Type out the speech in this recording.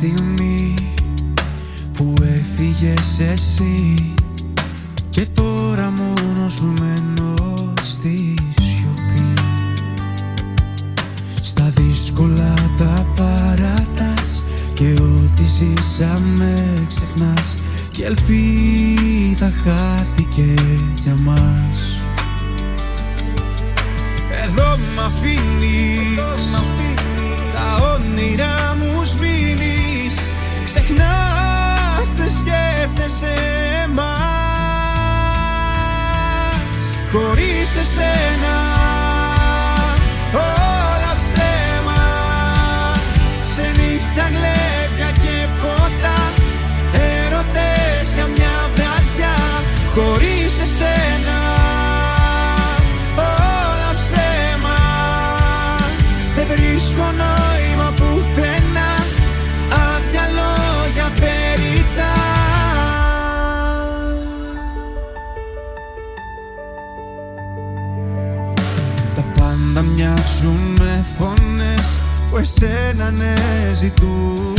στιγμή που έφυγες εσύ και τώρα μόνο σου μένω στη σιωπή. Στα δύσκολα τα παρατάς και ό,τι ζήσαμε ξεχνάς και ελπίδα χάθηκε για μας. Εδώ μ' αφήνεις, τα όνειρά μου σβήνεις, ξεχνάς, δεν σκέφτεσαι εμάς. Χωρίς εσένα όλα ψέμα, σε νύχτα γλέντια και ποτά, έρωτες για μια βραδιά. Χωρίς εσένα όλα ψέμα, δεν βρίσκω νόημα πουθενά, άδεια λόγια περιττά. Τα πάντα μοιάζουν με φωνές που εσένα ναι ζητούν.